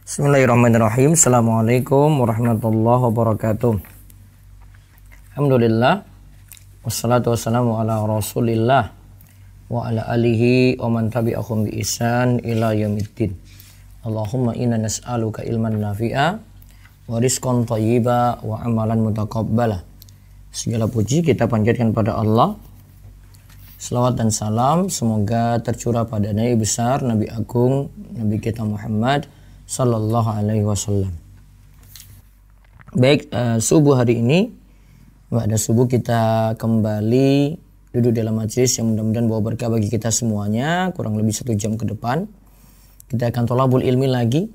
Bismillahirrahmanirrahim. Assalamualaikum warahmatullahi wabarakatuh. Alhamdulillah. Wassalatu wassalamu ala rasulillah wa ala alihi wa man tabi'ahum bi ihsan ila yaumiddin. Allahumma inna nas'aluka ilman nafi'a wa rizqan thayyiba wa amalan mutaqabbala. Segala puji kita panjatkan pada Allah. Selawat dan salam semoga tercurah pada Nabi besar, Nabi agung, Nabi kita Muhammad sallallahu alaihi wasallam. Baik, subuh hari ini pada subuh kita kembali duduk dalam majelis yang mudah-mudahan bawa berkah bagi kita semuanya. Kurang lebih 1 jam ke depan kita akan thalabul ilmi lagi,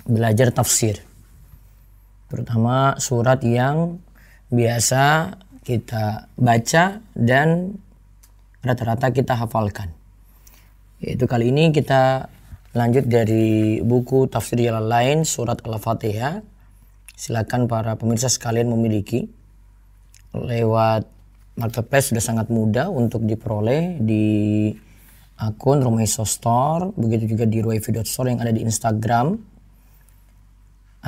belajar tafsir, terutama surat yang biasa kita baca dan rata-rata kita hafalkan. Yaitu kali ini kita lanjut dari buku Tafsir Jalalain surat Al-Fatihah. Silakan para pemirsa sekalian memiliki lewat marketplace, sudah sangat mudah untuk diperoleh di akun Rumaiso Store, begitu juga di ruwaifi.store yang ada di Instagram,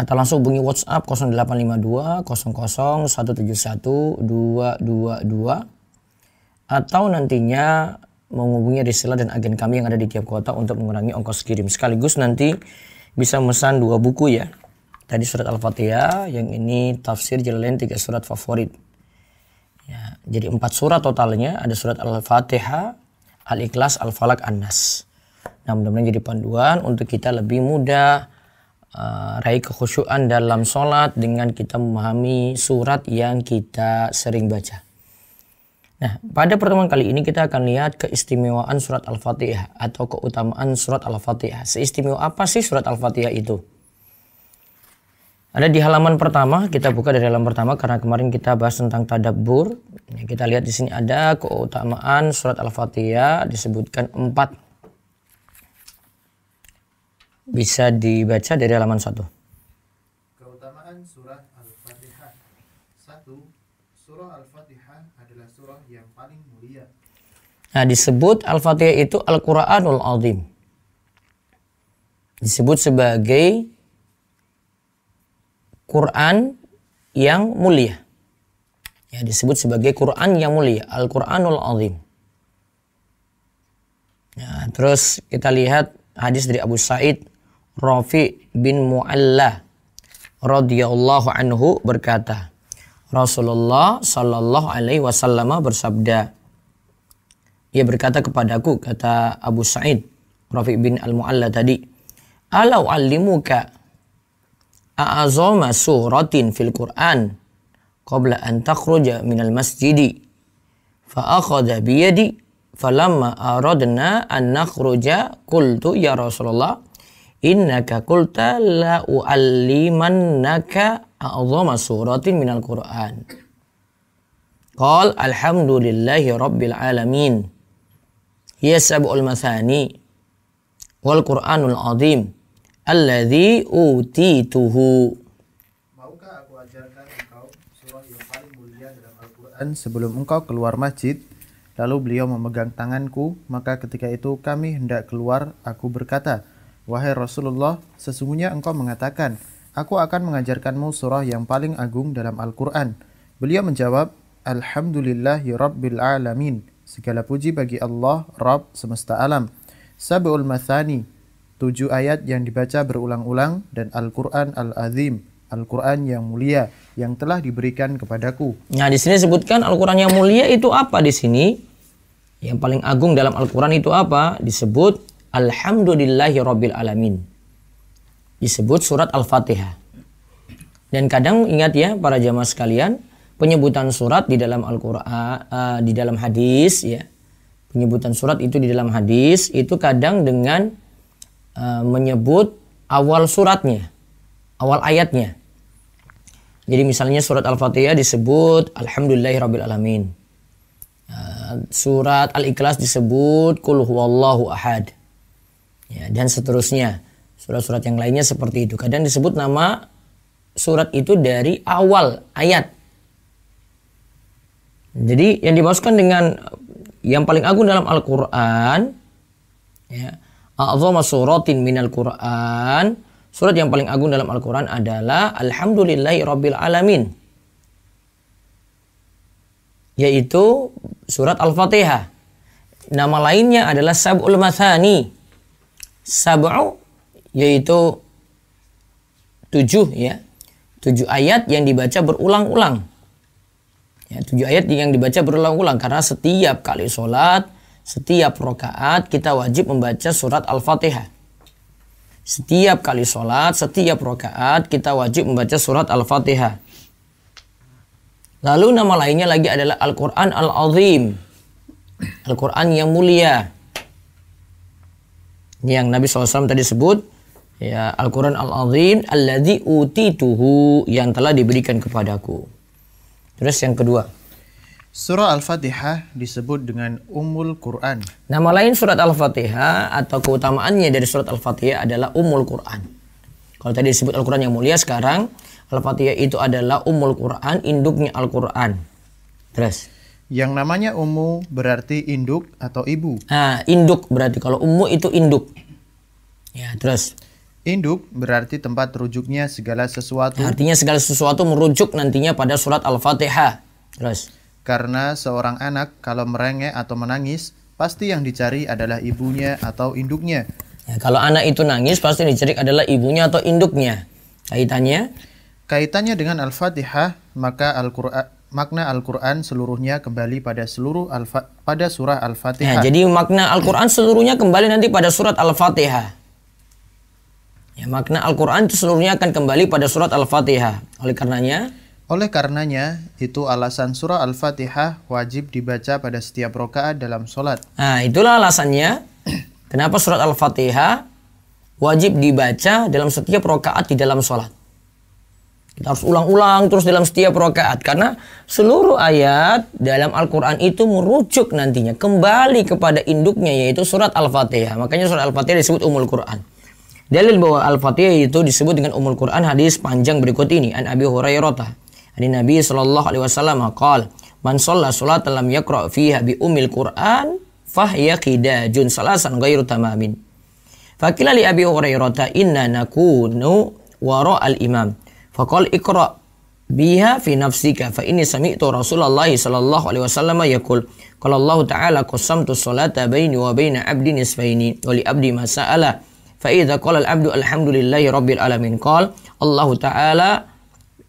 atau langsung hubungi WhatsApp 0852 00 171 222, atau nantinya menghubungi reseller dan agen kami yang ada di tiap kota untuk mengurangi ongkos kirim. Sekaligus nanti bisa memesan 2 buku ya. Tadi surat Al-Fatihah, yang ini Tafsir Jalalain 3 surat favorit. Ya, jadi 4 surat totalnya, ada surat Al-Fatihah, Al-Ikhlas, Al-Falaq, An-Nas. Nah, mudah-mudahan jadi panduan untuk kita lebih mudah raih kekhusyuan dalam sholat dengan kita memahami surat yang kita sering baca. Nah, pada pertemuan kali ini kita akan lihat keistimewaan surat Al-Fatihah atau keutamaan surat Al-Fatihah. Seistimewa apa sih surat Al-Fatihah itu? Ada di halaman pertama, kita buka dari halaman pertama karena kemarin kita bahas tentang tadabbur. Nah, kita lihat di sini ada keutamaan surat Al-Fatihah, disebutkan 4. Bisa dibaca dari halaman 1. Keutamaan surah Al-Fatihah. 1. Surah Al-Fatihah adalah surah yang paling mulia. Nah, disebut Al-Fatihah itu Al-Quranul Azim. Disebut sebagai Quran yang mulia. Ya, disebut sebagai Quran yang mulia, Al-Quranul Azim. Nah, terus kita lihat hadis dari Abu Sa'id Rafi bin Mu'alla radhiyallahu anhu berkata, Rasulullah sallallahu alaihi wasallam bersabda, ia berkata kepadaku, kata Abu Sa'id Rafi bin Al-Mu'alla tadi, alau allimuka a'azama suratin fil Qur'an qabla an takhruja minal masjidi fa akhadha biyadi falamma aradna an nakhruja qultu ya Rasulullah innaka qulta la u'allimannaka a'azama suratin minal Qur'an. Qal alhamdulillahi rabbil alamin. Hiya sab'ul mathani wal Qur'anul azim alladzi utituhu. Maukah aku ajarkan engkau surah yang paling mulia dalam Al-Quran sebelum engkau keluar masjid? Lalu beliau memegang tanganku, maka ketika itu kami hendak keluar, aku berkata, wahai Rasulullah, sesungguhnya engkau mengatakan, aku akan mengajarkanmu surah yang paling agung dalam Al-Quran. Beliau menjawab, alhamdulillahi rabbil alamin. Segala puji bagi Allah, Rabb semesta alam. Sab'ul mathani, 7 ayat yang dibaca berulang-ulang, dan Al-Quran Al-Azim, Al-Quran yang mulia, yang telah diberikan kepadaku. Nah, di sini disebutkan Al-Quran yang mulia itu apa di sini? Yang paling agung dalam Al-Quran itu apa? Disebut alhamdulillahi rabbil alamin. Disebut surat Al-Fatihah. Dan kadang ingat ya para jamaah sekalian, penyebutan surat di dalam Al-Quran, di dalam hadis ya. Penyebutan surat itu di dalam hadis itu kadang dengan menyebut awal suratnya, awal ayatnya. Jadi misalnya surat Al-Fatihah disebut alhamdulillahirabbil alamin. Surat Al-Ikhlas disebut qul huwallahu ahad. Ya, dan seterusnya. Surat-surat yang lainnya seperti itu. Kadang disebut nama surat itu dari awal ayat. Jadi yang dimaksudkan dengan yang paling agung dalam Al-Quran, ya, a'zama suratin minal Quran, surat yang paling agung dalam Al-Quran adalah Alhamdulillahi Rabbil Alamin, yaitu surat Al-Fatihah. Nama lainnya adalah Sab'ul Mathani. Sab'u yaitu 7 ya. 7 ayat yang dibaca berulang-ulang. Ya, 7 ayat yang dibaca berulang-ulang karena setiap kali sholat, setiap rakaat kita wajib membaca surat Al-Fatihah. Setiap kali sholat, setiap rakaat kita wajib membaca surat Al-Fatihah. Lalu nama lainnya lagi adalah Al-Quran Al-Azim. Al-Quran yang mulia. Yang Nabi SAW tadi sebut, ya, Al-Quran Al-Azim alladzi utituhu, yang telah diberikan kepadaku. Terus yang kedua, surah Al-Fatihah disebut dengan Ummul Quran. nama lain surat Al-Fatihah atau keutamaannya dari surat Al-Fatihah adalah Ummul Quran. Kalau tadi disebut Al-Quran yang mulia, sekarang Al-Fatihah itu adalah Ummul Quran, induknya Al-Quran. Terus Yang namanya Ummu berarti induk atau ibu. nah, induk berarti, kalau ummu itu induk. Ya, terus Induk berarti tempat rujuknya segala sesuatu. artinya segala sesuatu merujuk nantinya pada surat Al-Fatihah. Terus Karena seorang anak kalau merengek atau menangis, pasti yang dicari adalah ibunya atau induknya. ya, kalau anak itu nangis pasti dicari adalah ibunya atau induknya. Kaitannya dengan Al-Fatihah, maka makna Al-Quran seluruhnya kembali pada surah Ya, Al-Fatihah. jadi makna Al-Quran seluruhnya kembali nanti pada surat Al-Fatihah. Ya, makna Al-Quran itu seluruhnya akan kembali pada surat Al-Fatihah. Oleh karenanya, itu alasan surah Al-Fatihah wajib dibaca pada setiap rakaat dalam sholat. nah itulah alasannya kenapa surat Al-Fatihah wajib dibaca dalam setiap rakaat di dalam sholat. Kita harus ulang-ulang terus dalam setiap rakaat, karena seluruh ayat dalam Al-Quran itu merujuk nantinya kembali kepada induknya, yaitu surat Al-Fatihah. Makanya surat Al-Fatihah disebut Ummul Quran. Dalil bahwa Al-Fatihah itu disebut dengan Ummul Quran, hadis panjang berikut ini. An Abi Hurairah, dari Nabi sallallahu alaihi wasallam qala, man shalla sholatan lam yaqra fiha bi ummil Quran fahiya qidajun salasan ghairu tamamin. Faqila li Abi Hurairah inna nakunu wara al-imam. Faqal iqra biha fi nafsika fa inni sami'tu Rasulullah sallallahu alaihi wasallam yaqul qala Allah ta'ala qasamtu sholata baini wa baina 'abdi nisfaini wa li 'abdi ma sa'ala fa idza qala al-'abdu alhamdulillahi rabbil alamin qala Allah ta'ala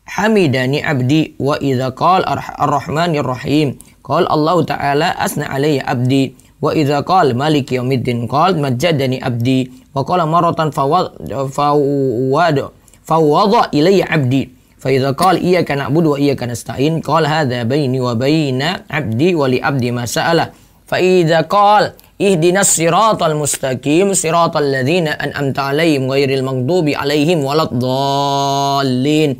hamidani 'abdi wa idza qala ar-rahmanir rahim qala Allah ta'ala asna alayya 'abdi wa idza qala maliki yaumiddin qala majjadani 'abdi wa qala maratan fawwada ilayya 'abdi fa idza qala iyyaka na'budu wa iyyaka nasta'in qala hadza baini wa baina 'abdi wa li 'abdi ma sa'ala fa idza qala ihdinas siratal mustaqim siratal ladzina an'amta 'alaihim ghairil maghdubi 'alaihim waladdallin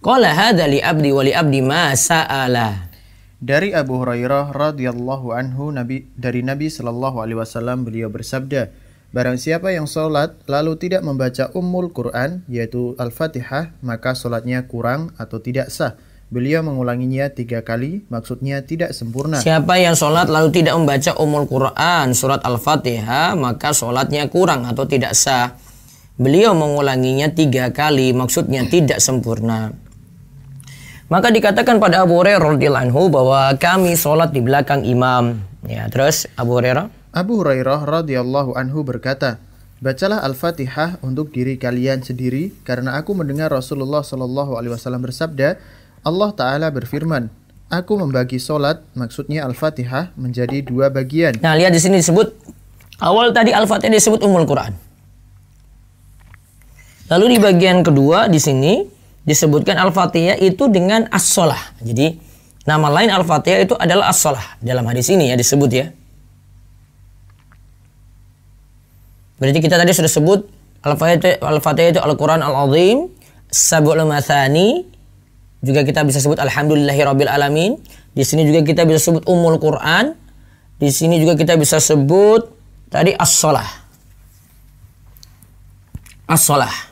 qala hadza li 'abdi wa li 'abdi ma sa'ala. Dari Abu Hurairah radhiyallahu anhu, dari Nabi sallallahu alaihi wasallam, beliau bersabda, barang siapa yang sholat lalu tidak membaca Ummul Quran, yaitu Al-Fatihah, maka sholatnya kurang atau tidak sah. Beliau mengulanginya 3 kali, maksudnya tidak sempurna. Siapa yang sholat lalu tidak membaca Ummul Quran, surat Al-Fatihah, maka sholatnya kurang atau tidak sah. Beliau mengulanginya 3 kali, maksudnya tidak sempurna. Maka dikatakan pada Abu Hurairah radhiyallahu anhu bahwa kami sholat di belakang imam. Ya, terus Abu Hurairah radhiyallahu anhu berkata, bacalah Al-Fatihah untuk diri kalian sendiri, karena aku mendengar Rasulullah sallallahu alaihi wasallam bersabda, Allah Ta'ala berfirman, aku membagi sholat, maksudnya Al-Fatihah, menjadi 2 bagian. Nah, lihat di sini disebut, awal tadi Al-Fatihah disebut Ummul Quran. Lalu di bagian kedua di sini disebutkan Al-Fatihah itu dengan as-sholah. Jadi nama lain Al-Fatihah itu adalah as-sholah. Dalam hadis ini ya disebut ya. Berarti kita tadi sudah sebut Al-Fatihah itu Al-Quran Al-Azim, Sab'ul Mathani. Juga kita bisa sebut Alhamdulillahi Rabbil Alamin. Di sini juga kita bisa sebut Ummul Quran. Di sini juga kita bisa sebut tadi as-sholah. As-sholah.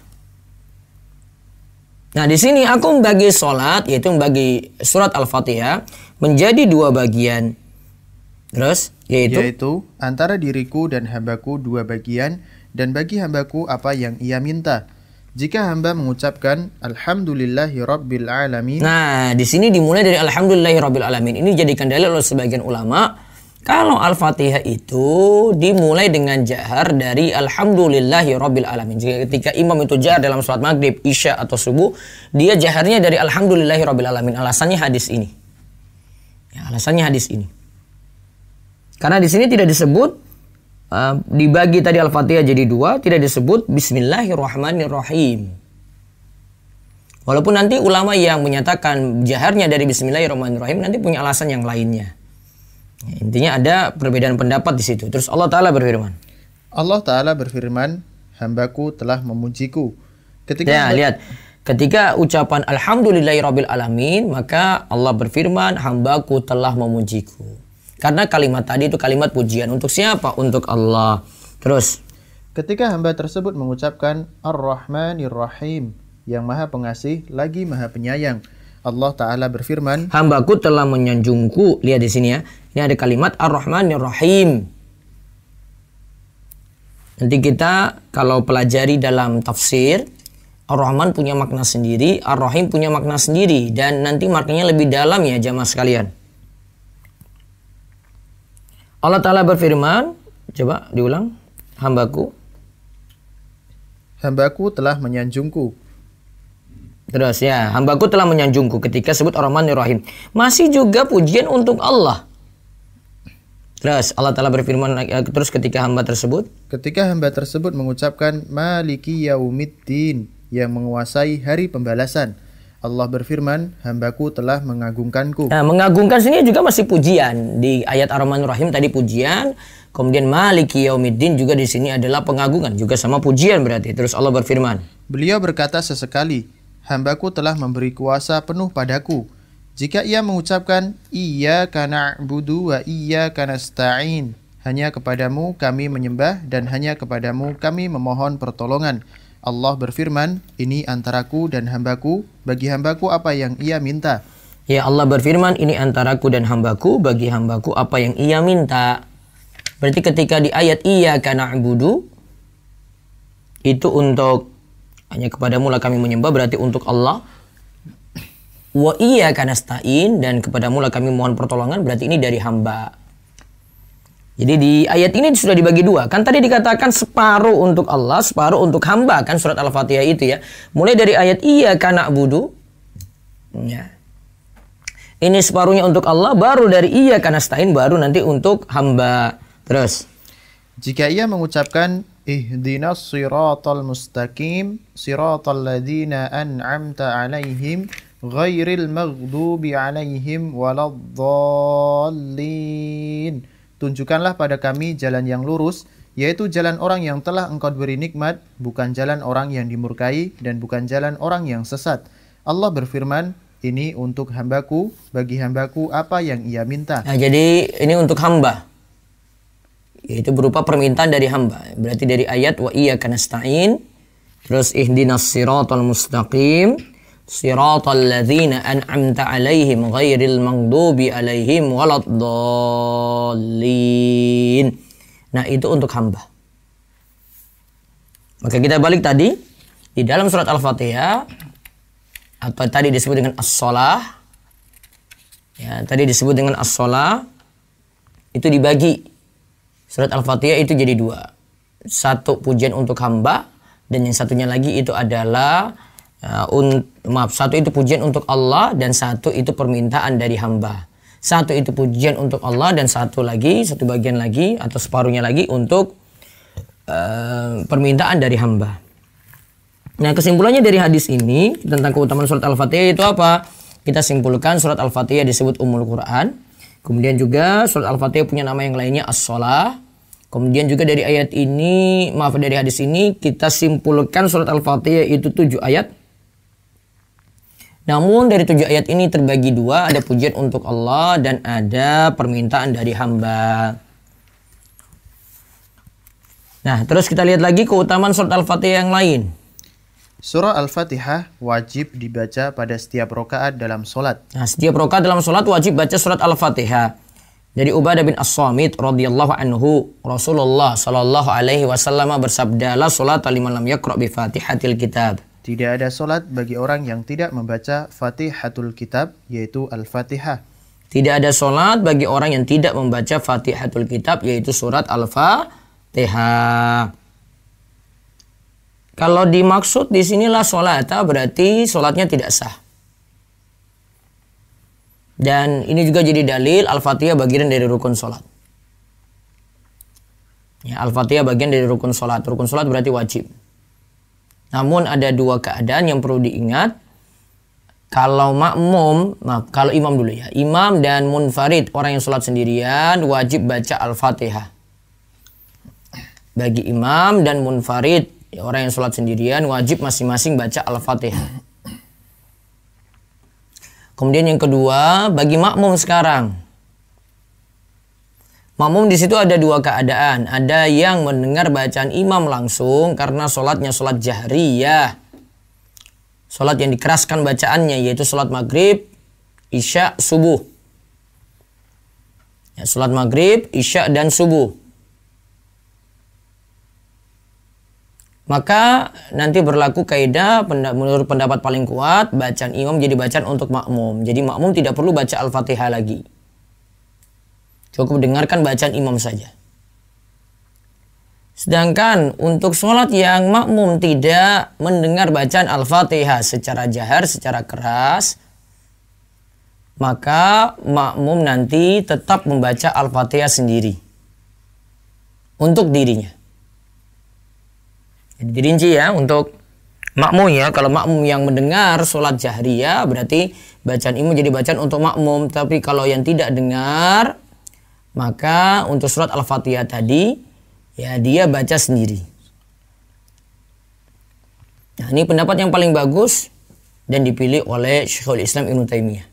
Nah, di sini aku membagi sholat, yaitu membagi surat Al-Fatihah menjadi 2 bagian. Terus, yaitu antara diriku dan hambaku 2 bagian, dan bagi hambaku apa yang ia minta. Jika hamba mengucapkan Alhamdulillahi Rabbil Alamin. Nah, di sini dimulai dari Alhamdulillahi Rabbil Alamin. Ini jadikan dalil oleh sebagian ulama. Kalau Al-Fatihah itu dimulai dengan jahar dari Alhamdulillahi Rabbil Alamin. Jika ketika imam itu jahar dalam sholat maghrib, isya atau subuh, dia jaharnya dari Alhamdulillahi Rabbil Alamin. Alasannya hadis ini. Ya, alasannya hadis ini. Karena di sini tidak disebut dibagi tadi Al-Fatihah jadi dua, tidak disebut Bismillahirrahmanirrahim. Walaupun nanti ulama yang menyatakan jaharnya dari Bismillahirrahmanirrahim nanti punya alasan yang lainnya. Intinya ada perbedaan pendapat di situ. Terus Allah Ta'ala berfirman. Allah Ta'ala berfirman, hambaku telah memujiku. Lihat. Ketika ucapan Alhamdulillahirabbil alamin, maka Allah berfirman, hambaku telah memujiku. Karena kalimat tadi itu kalimat pujian. Untuk siapa? Untuk Allah. Terus. Ketika hamba tersebut mengucapkan Ar-Rahmanir-Rahim, yang maha pengasih lagi maha penyayang, Allah Ta'ala berfirman, hambaku telah menyanjungku. Lihat di sini ya. Ini ada kalimat Ar-Rahmanir-Rahim. Nanti kita kalau pelajari dalam tafsir, Ar-Rahman punya makna sendiri, Ar-Rahim punya makna sendiri. Dan nanti maknanya lebih dalam ya jamaah sekalian. Allah Ta'ala berfirman, coba diulang, hambaku telah menyanjungku. Terus ya, hambaku telah menyanjungku ketika sebut Ar-Rahmanir-Rahim. Masih juga pujian untuk Allah. Terus Allah Ta'ala berfirman, terus ketika hamba tersebut mengucapkan Maliki Yaumiddin, yang menguasai hari pembalasan, Allah berfirman, hambaku telah mengagungkanku. Nah, mengagungkan sini juga masih pujian. Di ayat Ar-Rahmanir-Rahim tadi pujian, kemudian Maliki Yaumiddin juga di sini adalah pengagungan, juga sama pujian berarti. Terus Allah berfirman, beliau berkata sesekali, hambaku telah memberi kuasa penuh padaku. Jika ia mengucapkan Iyyaka na'budu wa iyyaka nasta'in, hanya kepadamu kami menyembah dan hanya kepadamu kami memohon pertolongan. Allah berfirman, ini antaraku dan hambaku, bagi hambaku apa yang ia minta. Ya, Allah berfirman, ini antaraku dan hambaku, bagi hambaku apa yang ia minta. Berarti ketika di ayat Iyyaka na'budu, itu untuk hanya kepadamu lah kami menyembah, berarti untuk Allah. Wa iyyaka nasta'in, dan kepadamu lah kami mohon pertolongan, berarti ini dari hamba. Jadi di ayat ini sudah dibagi dua. Kan tadi dikatakan separuh untuk Allah, separuh untuk hamba. Kan surat Al-Fatihah itu ya. Mulai dari ayat Iyyaka na'budu. Ya. Ini separuhnya untuk Allah. Baru dari Iyyaka nasta'in, baru nanti untuk hamba. Terus. Jika ia mengucapkan Ihdinas siratal mustaqim, siratal ladzina an'amta alaihim, ghairil maghdubi alaihim waladdallin. Tunjukkanlah pada kami jalan yang lurus, yaitu jalan orang yang telah engkau beri nikmat, bukan jalan orang yang dimurkai, dan bukan jalan orang yang sesat. Allah berfirman, ini untuk hambaku, bagi hambaku apa yang ia minta. Nah, jadi ini untuk hamba. Yaitu berupa permintaan dari hamba. Berarti dari ayat wa iyyaka nasta'in, terus ihdinas siratal mustaqim, siratal ladzina an'amta alaihim ghairil maghdubi alaihim waladdallin. Nah, itu untuk hamba. Maka kita balik tadi di dalam surat Al-Fatihah, atau tadi disebut dengan as-shalah. Ya, tadi disebut dengan as-shalah, itu dibagi. Surat Al-Fatihah itu jadi dua. Satu pujian untuk hamba, dan yang satunya lagi itu adalah satu itu pujian untuk Allah, dan satu itu permintaan dari hamba. Satu itu pujian untuk Allah, dan satu bagian lagi atau separuhnya lagi untuk permintaan dari hamba. Nah, kesimpulannya dari hadis ini tentang keutamaan surat Al-Fatihah itu apa? Kita simpulkan surat Al-Fatihah disebut Ummul Quran. Kemudian juga surat Al-Fatihah punya nama yang lainnya As-Shalah. Kemudian juga dari hadis ini kita simpulkan surat Al-Fatihah itu 7 ayat. Namun dari 7 ayat ini terbagi dua, ada pujian untuk Allah dan ada permintaan dari hamba. Nah, terus kita lihat lagi keutamaan surat Al-Fatihah yang lain. Surah Al-Fatihah wajib dibaca pada setiap rakaat dalam sholat. Nah, setiap rakaat dalam sholat wajib baca surat Al-Fatihah. Dari Ubadah bin As-Samit radhiyallahu anhu, Rasulullah sallallahu alaihi wasallam bersabda, "La sholata liman lam yaqra bi Fatihatil Kitab." Tidak ada solat bagi orang yang tidak membaca Fatihatul Kitab, yaitu Al-Fatihah. Tidak ada solat bagi orang yang tidak membaca Fatihatul Kitab, yaitu surat Al-Fatihah. Kalau dimaksud di sinilah sholata, berarti solatnya tidak sah. Dan ini juga jadi dalil Al-Fatihah bagian dari rukun sholat. Ya, Al-Fatihah bagian dari rukun sholat. Rukun sholat berarti wajib. Namun ada dua keadaan yang perlu diingat. Kalau kalau imam dulu ya. Imam dan munfarid, orang yang sholat sendirian, wajib baca Al-Fatihah. Bagi imam dan munfarid, orang yang sholat sendirian, wajib masing-masing baca Al-Fatihah. Kemudian yang kedua, bagi makmum sekarang. Makmum di situ ada dua keadaan. Ada yang mendengar bacaan imam langsung karena sholatnya sholat jahriyah. Sholat yang dikeraskan bacaannya, yaitu sholat maghrib, isya, subuh. Ya, sholat maghrib, isya, dan subuh. Maka nanti berlaku kaidah menurut pendapat paling kuat, bacaan imam jadi bacaan untuk makmum. Jadi makmum tidak perlu baca Al-Fatihah lagi. Cukup dengarkan bacaan imam saja. Sedangkan untuk sholat yang makmum tidak mendengar bacaan Al-Fatihah secara jahar, secara keras, maka makmum nanti tetap membaca Al-Fatihah sendiri untuk dirinya. Dirinci ya untuk makmum ya. Kalau makmum yang mendengar sholat jahriyah berarti bacaan imam jadi bacaan untuk makmum. Tapi kalau yang tidak dengar, maka untuk surat Al-Fatihah tadi ya dia baca sendiri. Nah, ini pendapat yang paling bagus dan dipilih oleh Syekhul Islam Ibnu Taimiyah.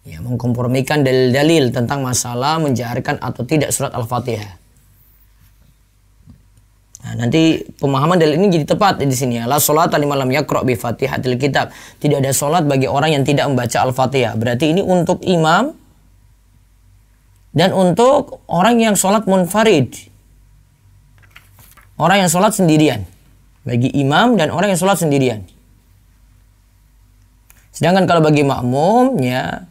Ya, mengkompromikan dalil-dalil tentang masalah menjaharkan atau tidak surat Al-Fatihah. Nah, nanti pemahaman dalil ini jadi tepat di sini ya. La sholata liman lam yaqra bi Fatihatil Kitab. Tidak ada sholat bagi orang yang tidak membaca Al-Fatihah. Berarti ini untuk imam dan untuk orang yang sholat munfarid. Orang yang sholat sendirian. Bagi imam dan orang yang sholat sendirian. Sedangkan kalau bagi makmum ya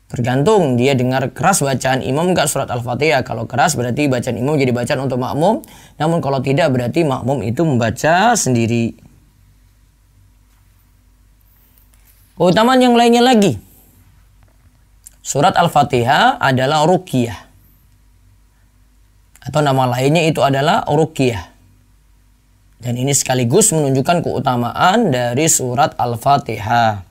tergantung dia dengar keras bacaan imam enggak surat Al-Fatihah. Kalau keras berarti bacaan imam jadi bacaan untuk makmum. Namun kalau tidak berarti makmum itu membaca sendiri. Keutamaan yang lainnya lagi. Surat Al-Fatihah adalah ruqyah. Atau nama lainnya itu adalah ruqyah. Dan ini sekaligus menunjukkan keutamaan dari surat Al-Fatihah.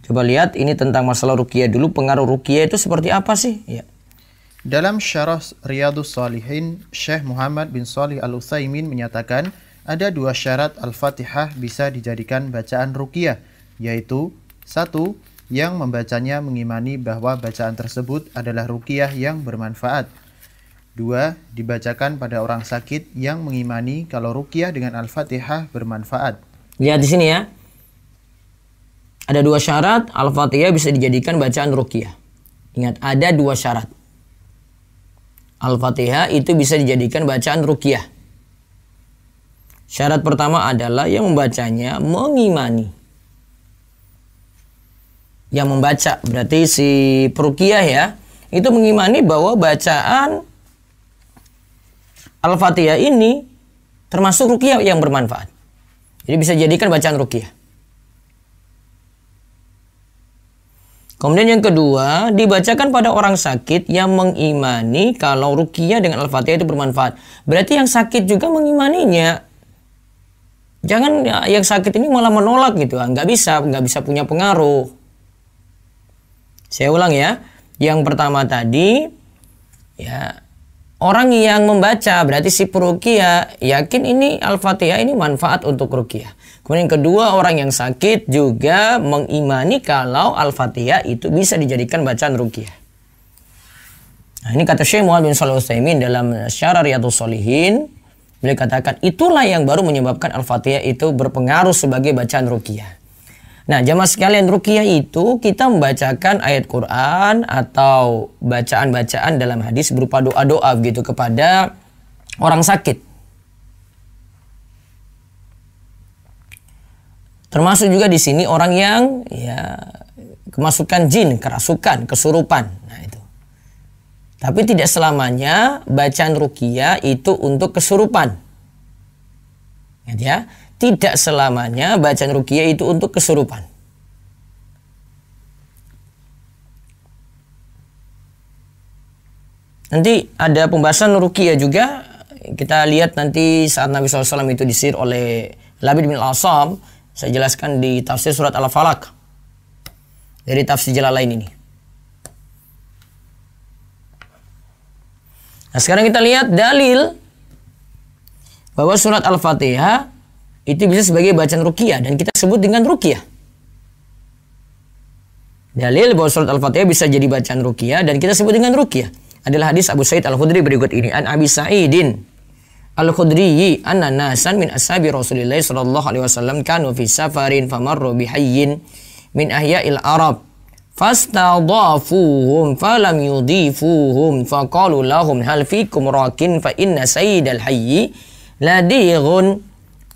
Coba lihat ini tentang masalah ruqyah dulu. Pengaruh ruqyah itu seperti apa sih? Ya. Dalam syarah Riyadhus Shalihin, Syekh Muhammad bin Shalih Al-Utsaimin menyatakan ada dua syarat Al-Fatihah bisa dijadikan bacaan ruqyah, yaitu 1. Yang membacanya mengimani bahwa bacaan tersebut adalah ruqyah yang bermanfaat. 2. Dibacakan pada orang sakit yang mengimani kalau ruqyah dengan Al-Fatihah bermanfaat. Lihat di sini ya. Ada dua syarat Al-Fatihah bisa dijadikan bacaan ruqyah. Ingat, ada dua syarat. Al-Fatihah itu bisa dijadikan bacaan ruqyah. Syarat pertama adalah yang membacanya mengimani. Yang membaca berarti si peruqyah ya, itu mengimani bahwa bacaan Al-Fatihah ini termasuk ruqyah yang bermanfaat. Jadi bisa dijadikan bacaan ruqyah. Kemudian yang kedua, dibacakan pada orang sakit yang mengimani kalau ruqyah dengan Al-Fatihah itu bermanfaat. Berarti yang sakit juga mengimaninya. Jangan yang sakit ini malah menolak gitu. Nggak bisa punya pengaruh. Saya ulang ya. Yang pertama tadi, ya orang yang membaca berarti si peruqyah yakin ini Al-Fatihah ini manfaat untuk ruqyah. Kemudian yang kedua, orang yang sakit juga mengimani kalau Al-Fatihah itu bisa dijadikan bacaan ruqyah. Nah, ini kata Syekh Muhammad bin Shalih Al-Utsaimin dalam Syarah Riyadhus Shalihin. Beliau katakan itulah yang baru menyebabkan Al-Fatihah itu berpengaruh sebagai bacaan ruqyah. Nah, jamaah sekalian, ruqyah itu kita membacakan ayat Quran atau bacaan-bacaan dalam hadis berupa doa-doa gitu kepada orang sakit. Termasuk juga di sini orang yang ya kemasukan jin, kerasukan, kesurupan. Nah, itu. Tapi tidak selamanya bacaan ruqyah itu untuk kesurupan. Ya. Tidak selamanya bacaan ruqyah itu untuk kesurupan. Nanti ada pembahasan ruqyah juga. Kita lihat nanti saat Nabi SAW itu disihir oleh Labid bin Al-Asam. Saya jelaskan di tafsir surat Al-Falaq. Dari tafsir Jalalain ini. Nah, sekarang kita lihat dalil bahwa surat Al-Fatihah itu bisa sebagai bacaan ruqyah dan kita sebut dengan ruqyah. Dalil bahwa surat Al-Fatihah bisa jadi bacaan ruqyah dan kita sebut dengan ruqyah adalah hadis Abu Sa'id Al-Khudri berikut ini. An Abi Sa'idin Al-Khudri anna nasan min ashabi Rasulillah sallallahu alaihi wasallam kanu fi safarin famarru bihayyin min ahya'il Arab fastadafuhum falam yudifuhum faqalu lahum hal fikum rakin fa inna sayyidal hayyi ladighun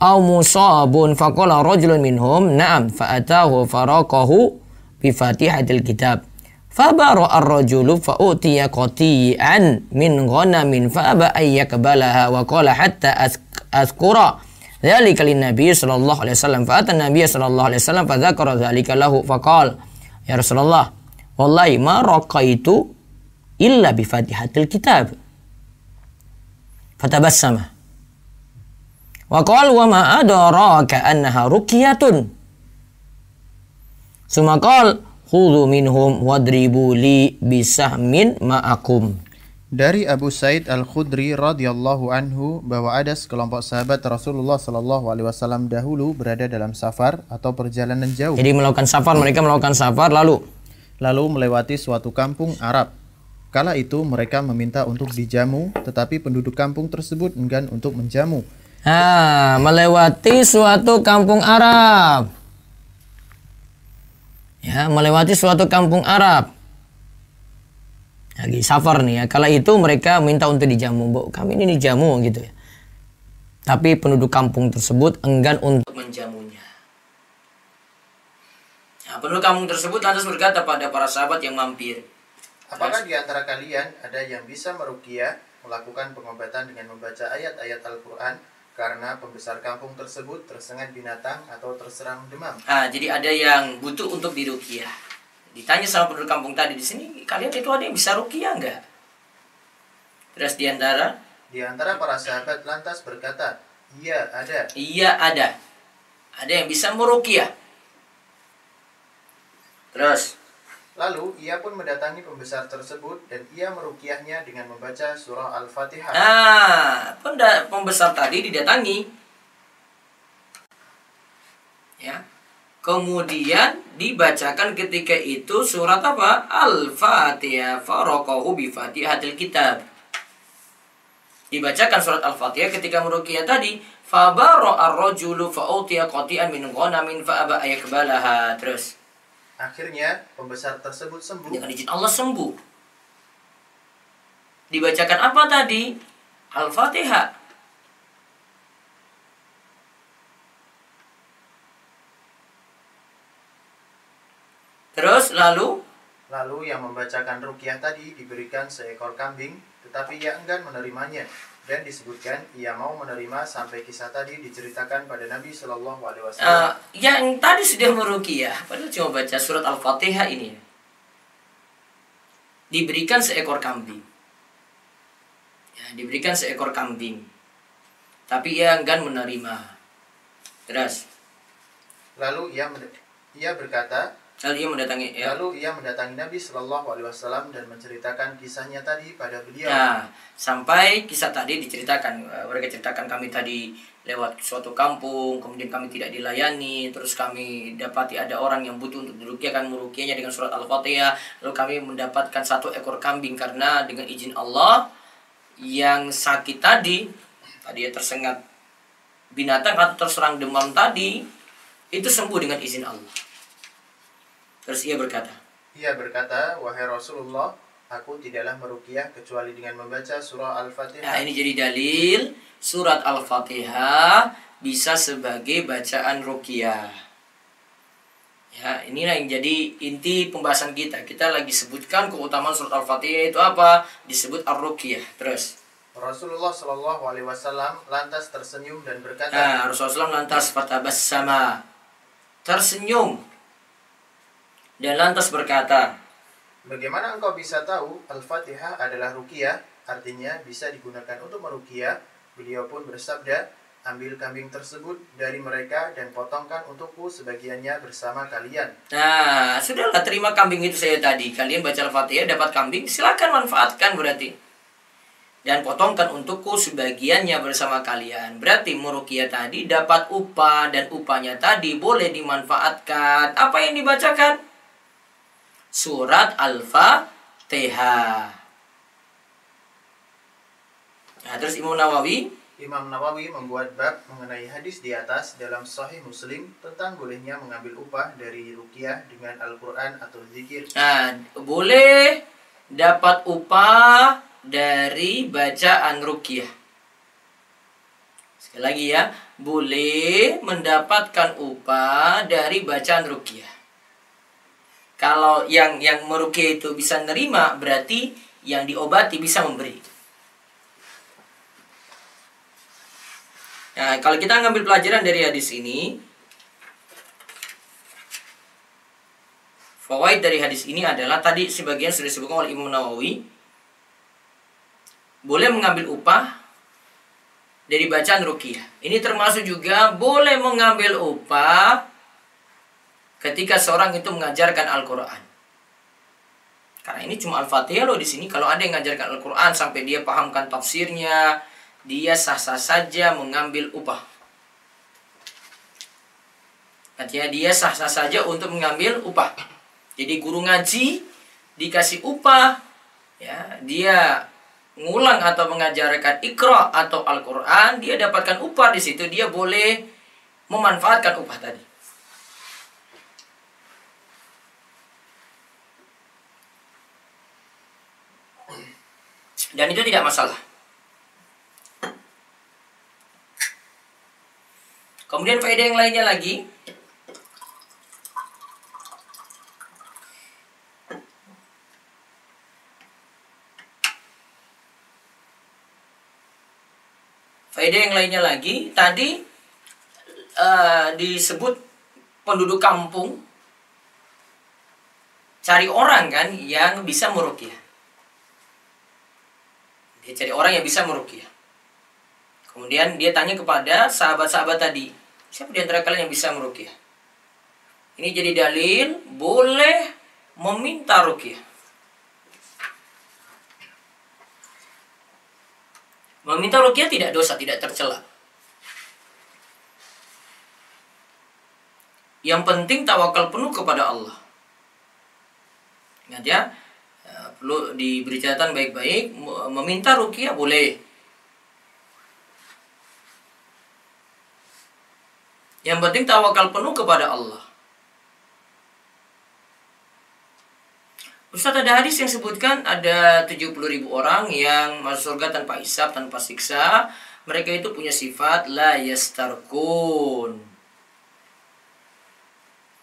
aw musabun faqala rajulun minhum na'am fa'atahu faraqahu bi fatihatil kitab fabara ar-rajulu fa'utiya qati'an min ghanamin fa'aba ayyakbalaha wa qala hatta azkura dzalika lin-nabiy sallallahu alaihi wasallam fa'ata an-nabiy sallallahu alaihi wasallam fa dzakara dzalika lahu faqala ya Rasulullah wallahi ma raqaitu illa bi fatihatil kitab fatabassama wa qala wa ma adraka annaha ruqyatun. Summa qala khudhu minhum wadribu li bisahmin ma'akum. Dari Abu Sa'id Al-Khudri radhiyallahu anhu bahwa ada sekelompok sahabat Rasulullah sallallahu alaihi wasallam dahulu berada dalam safar atau perjalanan jauh. Jadi mereka melakukan safar lalu melewati suatu kampung Arab. Kala itu mereka meminta untuk dijamu, tetapi penduduk kampung tersebut enggan untuk menjamu. Melewati suatu kampung Arab. Ya, melewati suatu kampung Arab. Lagi safar nih ya. Kala itu mereka minta untuk dijamu. Bu, kami ini dijamu gitu ya. Tapi penduduk kampung tersebut enggan untuk menjamunya. Nah, penduduk kampung tersebut lantas berkata pada para sahabat yang mampir. Apakah di antara kalian ada yang bisa meruqyah, melakukan pengobatan dengan membaca ayat-ayat Al-Quran karena pembesar kampung tersebut tersengat binatang atau terserang demam? Jadi ada yang butuh untuk diruqyah. Ditanya sama penduduk kampung tadi, di sini kalian itu ada yang bisa ruqyah enggak? Terus di antara para sahabat lantas berkata, iya ada. Iya ada. Ada yang bisa meruqyah. Terus lalu ia pun mendatangi pembesar tersebut dan ia meruqyahnya dengan membaca surah Al-Fatihah. Pembesar tadi didatangi. Ya. Kemudian dibacakan ketika itu surat apa? Al-Fatihah. Faraqahu bi fatihatil kitab. Dibacakan surat Al-Fatihah ketika meruqyah tadi. Fabara ar-rajulu fa'utiya qati'an min ghanamin fa'aba ayyakbalaha. Terus akhirnya pembesar tersebut sembuh. dengan izin Allah sembuh. Dibacakan apa tadi? Al-Fatihah. Terus lalu yang membacakan ruqyah tadi diberikan seekor kambing, tetapi ia enggan menerimanya. Dan disebutkan ia mau menerima sampai kisah tadi diceritakan pada Nabi Shallallahu Alaihi Wasallam. Yang tadi sudah meruqyah, padahal cuma baca surat Al-Fatihah ini. Diberikan seekor kambing. Ya, diberikan seekor kambing. Tapi ia enggan menerima. Terus. Lalu ia berkata. Lalu ia mendatangi Nabi Shallallahu Alaihi Wasallam dan menceritakan kisahnya tadi pada beliau. Nah, sampai kisah tadi diceritakan. Mereka ceritakan kami tadi lewat suatu kampung, kemudian kami tidak dilayani, terus kami dapati ada orang yang butuh untuk diruqyah, kami meruqyahnya dengan surat Al-Fatihah, lalu kami mendapatkan satu ekor kambing karena dengan izin Allah yang sakit tadi ya tersengat binatang atau terserang demam tadi itu sembuh dengan izin Allah. Terus Ia berkata, wahai Rasulullah, aku tidaklah meruqyah kecuali dengan membaca surah Al-Fatihah. Nah, ini jadi dalil surat Al-Fatihah bisa sebagai bacaan ruqyah. Ya, inilah yang jadi inti pembahasan kita. Kita lagi sebutkan keutamaan surat Al-Fatihah itu apa? Disebut ar-ruqyah. Terus Rasulullah Shallallahu Alaihi Wasallam lantas tersenyum dan berkata, Rasulullah lantas fatabassama, tersenyum dan lantas berkata, bagaimana engkau bisa tahu Al-Fatihah adalah ruqyah? Artinya bisa digunakan untuk meruqyah. Beliau pun bersabda, ambil kambing tersebut dari mereka dan potongkan untukku sebagiannya bersama kalian. Nah, sudahlah, terima kambing itu saya tadi. Kalian baca Al-Fatihah dapat kambing, silakan manfaatkan berarti. Dan potongkan untukku sebagiannya bersama kalian. Berarti meruqyah tadi dapat upah, dan upahnya tadi boleh dimanfaatkan. Apa yang dibacakan? Surat Al-Fatihah. Nah, terus Imam Nawawi membuat bab mengenai hadis di atas dalam Sahih Muslim tentang bolehnya mengambil upah dari ruqyah dengan Al-Quran atau zikir. Nah, boleh dapat upah dari bacaan ruqyah. Sekali lagi ya, boleh mendapatkan upah dari bacaan ruqyah. Kalau yang meruqyah itu bisa nerima, berarti yang diobati bisa memberi. Nah, kalau kita ngambil pelajaran dari hadis ini, fawaid dari hadis ini adalah tadi sebagian sudah disebutkan oleh Imam Nawawi. Boleh mengambil upah dari bacaan ruqyah. Ini termasuk juga boleh mengambil upah ketika seorang itu mengajarkan Al-Quran. Karena ini cuma Al-Fatihah loh di sini. Kalau ada yang mengajarkan Al-Quran sampai dia pahamkan tafsirnya, dia sah-sah saja mengambil upah. Artinya dia sah-sah saja untuk mengambil upah. Jadi guru ngaji dikasih upah, ya, dia ngulang atau mengajarkan Iqra atau Al-Quran, dia dapatkan upah di situ, dia boleh memanfaatkan upah tadi. Dan itu tidak masalah. Kemudian faedah yang lainnya lagi, tadi disebut penduduk kampung cari orang kan yang bisa meruqyah. Dia cari orang yang bisa meruqyah. Kemudian dia tanya kepada sahabat-sahabat tadi, siapa di antara kalian yang bisa meruqyah? Ini jadi dalil boleh meminta ruqyah. Meminta ruqyah tidak dosa, tidak tercela. Yang penting tawakal penuh kepada Allah. Ingat ya, perlu diberi catatan baik-baik. Meminta ruqyah boleh. Yang penting tawakal penuh kepada Allah. Ustaz, ada hadis yang sebutkan ada 70.000 orang yang masuk surga tanpa hisab, tanpa siksa. Mereka itu punya sifat la yastarkun.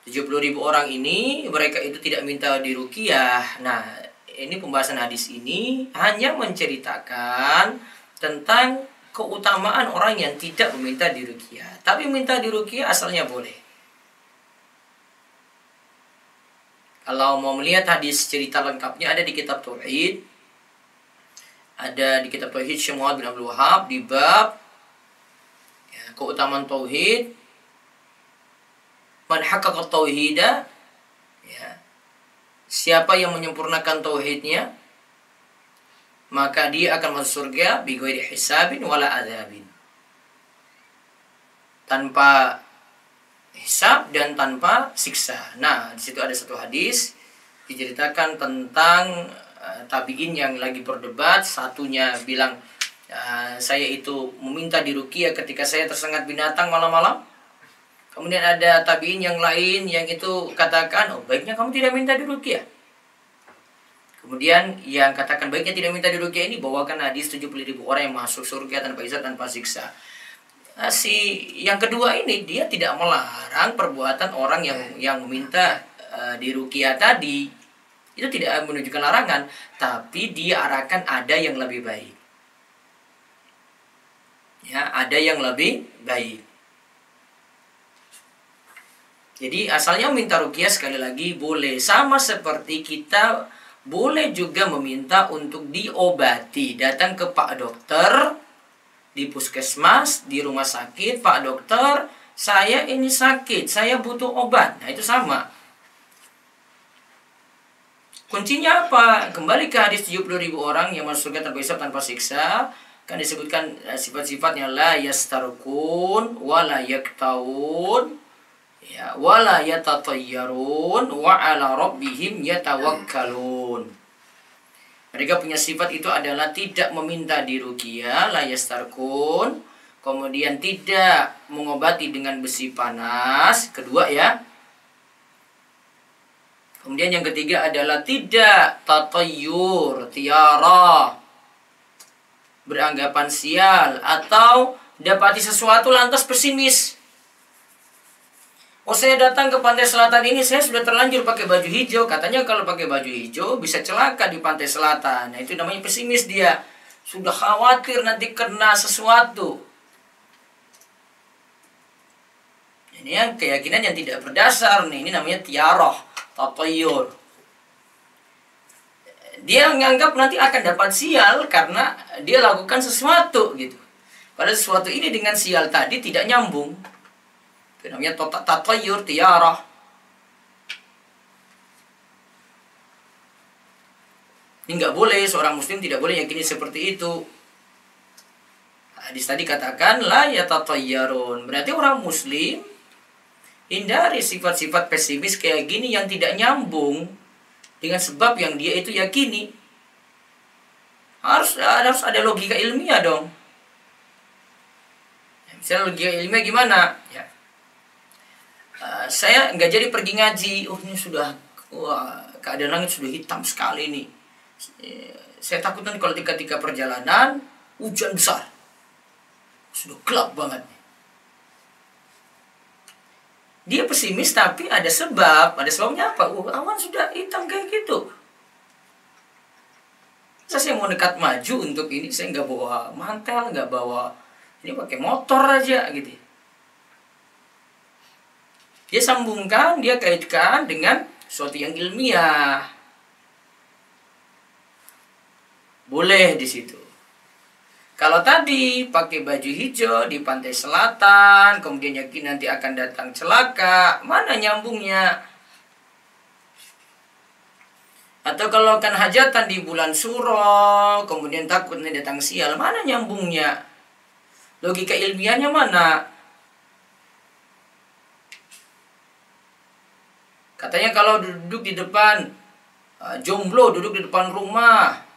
70.000 orang ini mereka itu tidak minta diruqyah. Nah, ini pembahasan hadis ini hanya menceritakan tentang keutamaan orang yang tidak meminta diruqyah. Tapi minta diruqyah asalnya boleh. Kalau mau melihat hadis cerita lengkapnya ada di kitab Tauhid. Ada di kitab Tauhid Syekh Muhammad bin Abdul Wahab di bab ya, keutamaan tauhid. Man haqqaqa tauhida, ya, siapa yang menyempurnakan tauhidnya, maka dia akan masuk surga bi ghairi hisabin wala adzabin. Tanpa hisab dan tanpa siksa. Nah, di situ ada satu hadis diceritakan tentang tabi'in yang lagi berdebat. Satunya bilang, saya itu meminta diruqyah ketika saya tersengat binatang malam-malam. Kemudian ada tabiin yang lain yang itu katakan, oh baiknya kamu tidak minta diruqyah. Kemudian yang katakan baiknya tidak minta diruqyah ini bawakan hadis 70.000 orang yang masuk surga tanpa hisab tanpa siksa. Si yang kedua ini dia tidak melarang perbuatan orang yang meminta diruqyah tadi. Itu tidak menunjukkan larangan, tapi dia arahkan ada yang lebih baik. Ya, ada yang lebih baik. Jadi asalnya minta ruqyah sekali lagi boleh, sama seperti kita boleh juga meminta untuk diobati, datang ke Pak Dokter di puskesmas, di rumah sakit, Pak Dokter, saya ini sakit, saya butuh obat. Nah, itu sama. Kuncinya apa? Kembali ke hadis 70.000 orang yang masuk surga tanpa hisab tanpa siksa. Kan disebutkan sifat-sifatnya la yastarukun wala yaktawun ya wala yatatayyarun wa ala rabbihim yatawakkalun. Mereka punya sifat itu adalah tidak meminta diruqyah, la yastarukun, kemudian tidak mengobati dengan besi panas, kedua ya. Kemudian yang ketiga adalah tidak tatayyur, tiara, beranggapan sial, atau dapati sesuatu lantas pesimis. Oh, saya datang ke pantai selatan ini, saya sudah terlanjur pakai baju hijau. Katanya kalau pakai baju hijau bisa celaka di pantai selatan. Nah, itu namanya pesimis dia. Sudah khawatir nanti kena sesuatu. Ini yang keyakinan yang tidak berdasar nih. Ini namanya tiaroh, tatoyur. Dia menganggap nanti akan dapat sial karena dia lakukan sesuatu gitu. Padahal sesuatu ini dengan sial tadi tidak nyambung. Itu namanya tatoyur, tiaroh. Ini nggak boleh, seorang muslim tidak boleh yakini seperti itu. Hadis tadi katakan la yatatayyarun. Berarti orang muslim hindari sifat-sifat pesimis kayak gini yang tidak nyambung dengan sebab yang dia itu yakini. Harus ada logika ilmiah dong. Misalnya logika ilmiah gimana? Ya. Saya nggak jadi pergi ngaji. Oh, ini sudah keadaan langit sudah hitam sekali nih. Saya takut nanti kalau ketika perjalanan hujan besar. Sudah gelap banget. Dia pesimis tapi ada sebab. Ada sebabnya apa? Awan sudah hitam kayak gitu. Saya mau dekat maju untuk ini, saya nggak bawa mantel, nggak bawa, ini pakai motor aja gitu. Dia sambungkan, dia kaitkan dengan sesuatu yang ilmiah. Boleh di situ. Kalau tadi pakai baju hijau di pantai selatan, kemudian yakin nanti akan datang celaka, mana nyambungnya? Atau kalau akan hajatan di bulan Suro, kemudian takut nanti datang sial, mana nyambungnya? Logika ilmiahnya mana? Katanya kalau duduk di depan, jomblo duduk di depan rumah,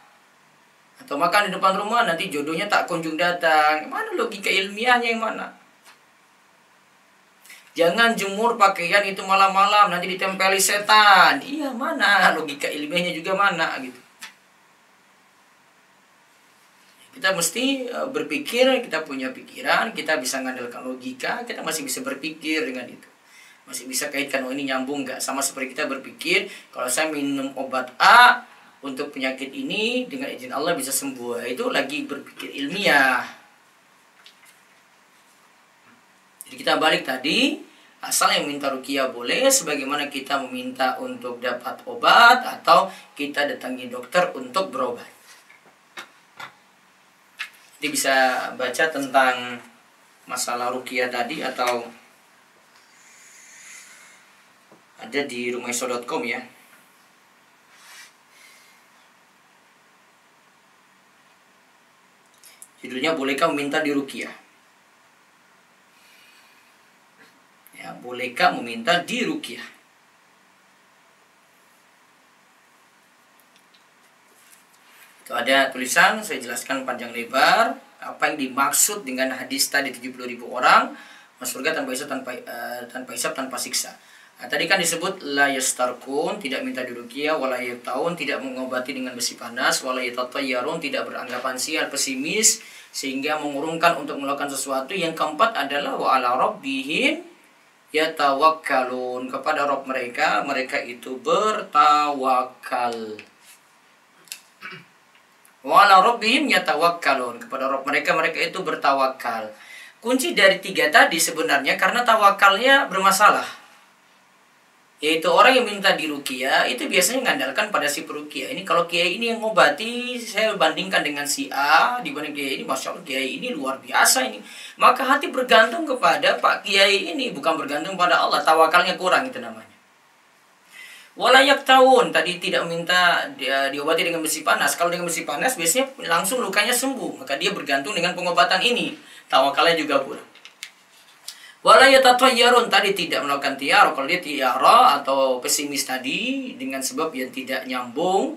atau makan di depan rumah, nanti jodohnya tak kunjung datang. Mana logika ilmiahnya yang mana? Jangan jemur pakaian itu malam-malam, nanti ditempeli setan. Iya, mana logika ilmiahnya juga mana gitu. Kita mesti berpikir, kita punya pikiran, kita bisa mengandalkan logika, kita masih bisa berpikir dengan itu. Masih bisa kaitkan, oh ini nyambung nggak? Sama seperti kita berpikir, kalau saya minum obat A untuk penyakit ini, dengan izin Allah bisa sembuh. Itu lagi berpikir ilmiah. Jadi kita balik tadi, asal yang minta ruqyah boleh, sebagaimana kita meminta untuk dapat obat, atau kita datangi dokter untuk berobat. Jadi bisa baca tentang masalah ruqyah tadi, atau ada di rumaiso.com ya. Judulnya bolehkah meminta diruqyah? Ya, bolehkah meminta diruqyah? Itu ada tulisan, saya jelaskan panjang lebar apa yang dimaksud dengan hadis tadi 70.000 orang masuk surga tanpa hisab, tanpa hisab, tanpa siksa. Nah, tadi kan disebut la yastarkun, tidak minta diruqyah, wala yaqtaun, tidak mengobati dengan besi panas, wala yatatayyarun, tidak beranggapan sial, pesimis sehingga mengurungkan untuk melakukan sesuatu. Yang keempat adalah wa ala rabbihim yatawakkalun, kepada Rabb mereka, mereka itu bertawakal. Wa ala rabbihim yatawakkalun, kepada Rabb mereka, mereka itu bertawakal. Kunci dari tiga tadi sebenarnya karena tawakalnya bermasalah. Yaitu orang yang minta diruqyah itu biasanya mengandalkan pada si peruqyah. Ini kalau kiai ini yang ngobati, saya bandingkan dengan si A dibanding kiai ini, masya Allah kiai ini luar biasa ini. Maka hati bergantung kepada Pak Kiai ini, bukan bergantung pada Allah. Tawakalnya kurang, itu namanya. Walayak tahun tadi tidak minta diobati dengan besi panas. Kalau dengan besi panas biasanya langsung lukanya sembuh, maka dia bergantung dengan pengobatan ini. Tawakalnya juga kurang. Walayatatayyarun tadi tidak melakukan tiara. Kalau dia tiara atau pesimis tadi dengan sebab yang tidak nyambung,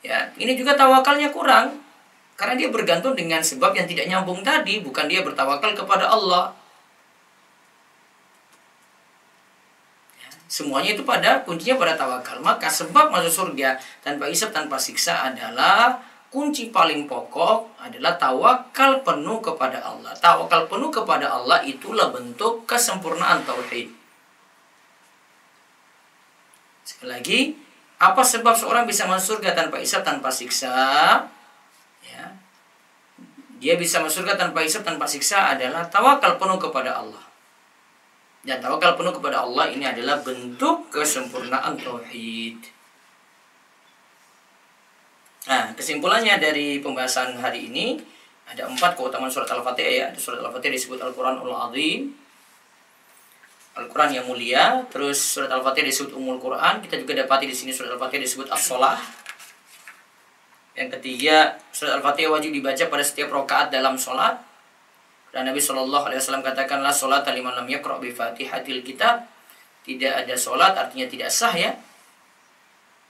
ya ini juga tawakalnya kurang. Karena dia bergantung dengan sebab yang tidak nyambung tadi, bukan dia bertawakal kepada Allah. Ya, semuanya itu kuncinya pada tawakal. Maka sebab masuk surga tanpa hisab, tanpa siksa adalah kunci paling pokok adalah tawakal penuh kepada Allah. Tawakal penuh kepada Allah itulah bentuk kesempurnaan tauhid. Sekali lagi, apa sebab seorang bisa masuk surga tanpa hisab, tanpa siksa? Ya. Dia bisa masuk surga tanpa hisab, tanpa siksa adalah tawakal penuh kepada Allah. Dan tawakal penuh kepada Allah ini adalah bentuk kesempurnaan tauhid. Nah, kesimpulannya dari pembahasan hari ini ada 4 keutamaan surat Al-Fatihah ya. Surat Al-Fatihah disebut Al-Quranul Azim, Al-Quran yang mulia. Terus surat Al-Fatihah disebut Ummul Quran. Kita juga dapati di sini surat Al-Fatihah disebut As-Shalah. Yang ketiga, surat Al-Fatihah wajib dibaca pada setiap rakaat dalam sholat. Dan Nabi SAW katakan, la sholata liman lam yaqra' bi Fatihatil Kitab. Tidak ada sholat, artinya tidak sah ya,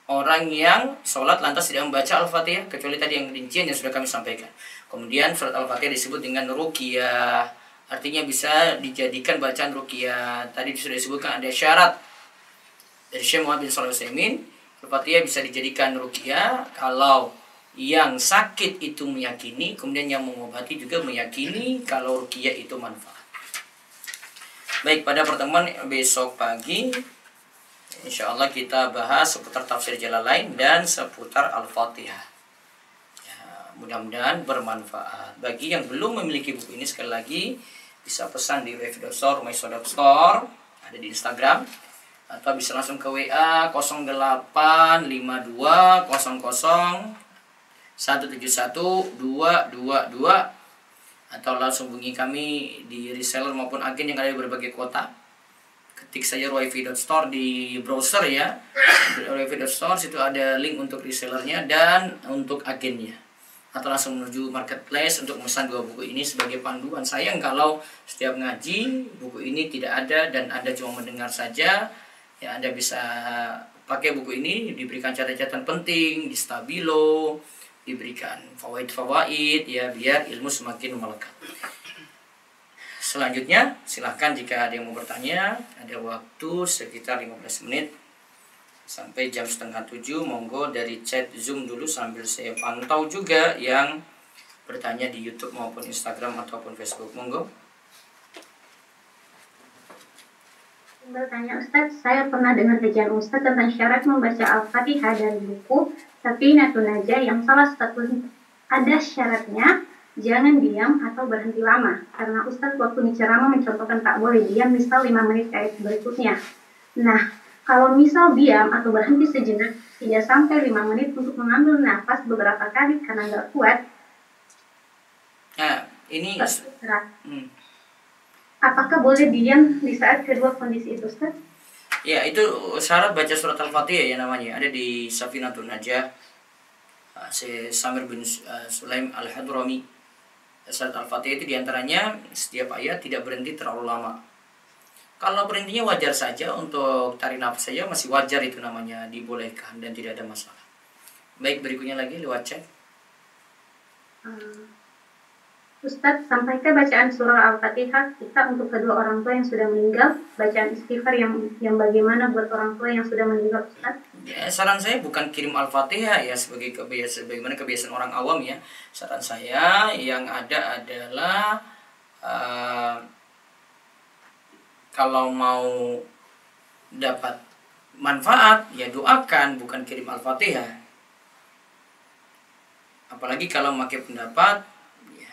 orang yang sholat lantas tidak membaca Al-Fatihah, kecuali tadi yang rincian yang sudah kami sampaikan. Kemudian surat Al-Fatihah disebut dengan ruqyah, artinya bisa dijadikan bacaan ruqyah. Tadi sudah disebutkan ada syarat dari Syekh Muhammad bin Shalih Al-Utsaimin, Al-Fatihah bisa dijadikan ruqyah kalau yang sakit itu meyakini, kemudian yang mengobati juga meyakini kalau ruqyah itu manfaat. Baik, pada pertemuan besok pagi insya Allah kita bahas seputar tafsir Jalalain dan seputar Al-Fatihah. Ya, mudah-mudahan bermanfaat. Bagi yang belum memiliki buku ini, sekali lagi bisa pesan di www.store, mysodak.store, ada di Instagram, atau bisa langsung ke WA 085001712222, atau langsung hubungi kami di reseller maupun agen yang ada di berbagai kota. Ketik saja wifi.store di browser ya. Wifi.store, situ ada link untuk resellernya dan untuk agennya. Atau langsung menuju marketplace untuk memesan 2 buku ini sebagai panduan. Sayang kalau setiap ngaji buku ini tidak ada dan Anda cuma mendengar saja. Ya, Anda bisa pakai buku ini, diberikan catatan penting di stabilo, diberikan fawaid-fawaid ya, biar ilmu semakin melekat. Selanjutnya, silahkan jika ada yang mau bertanya, ada waktu sekitar 15 menit sampai jam 6:30. Monggo dari chat Zoom dulu sambil saya pantau juga yang bertanya di YouTube maupun Instagram ataupun Facebook. Monggo. Bertanya Ustadz, saya pernah dengar kajian Ustadz tentang syarat membaca Al-Fatihah dari buku Safinatun Najah yang salah satu ada syaratnya jangan diam atau berhenti lama, karena Ustadz waktu ceramah mencontohkan tak boleh diam misal 5 menit kayak berikutnya. Nah, kalau misal diam atau berhenti sejenak 3 sampai 5 menit untuk mengambil nafas beberapa kali karena nggak kuat. Nah, ini apakah boleh diam di saat kedua kondisi itu, Ustadz? Ya, itu syarat baca surat Al-Fatihah ya namanya. Ada di Safinatun Najah, Samir bin Sulaim Al-Hadrami. Surat Al-Fatihah itu diantaranya setiap ayat tidak berhenti terlalu lama. Kalau berhentinya wajar saja, untuk tarik nafas saja masih wajar, itu namanya dibolehkan dan tidak ada masalah. Baik, berikutnya lagi lewat chat. Ustadz, sampaikah bacaan surah Al-Fatihah kita untuk kedua orang tua yang sudah meninggal, bacaan istighfar yang bagaimana buat orang tua yang sudah meninggal, Ustadz? Ya, saran saya bukan kirim Al-Fatihah ya sebagaimana kebiasaan orang awam ya. Saran saya yang ada adalah kalau mau dapat manfaat ya doakan, bukan kirim Al-Fatihah. Apalagi kalau pakai pendapat ya,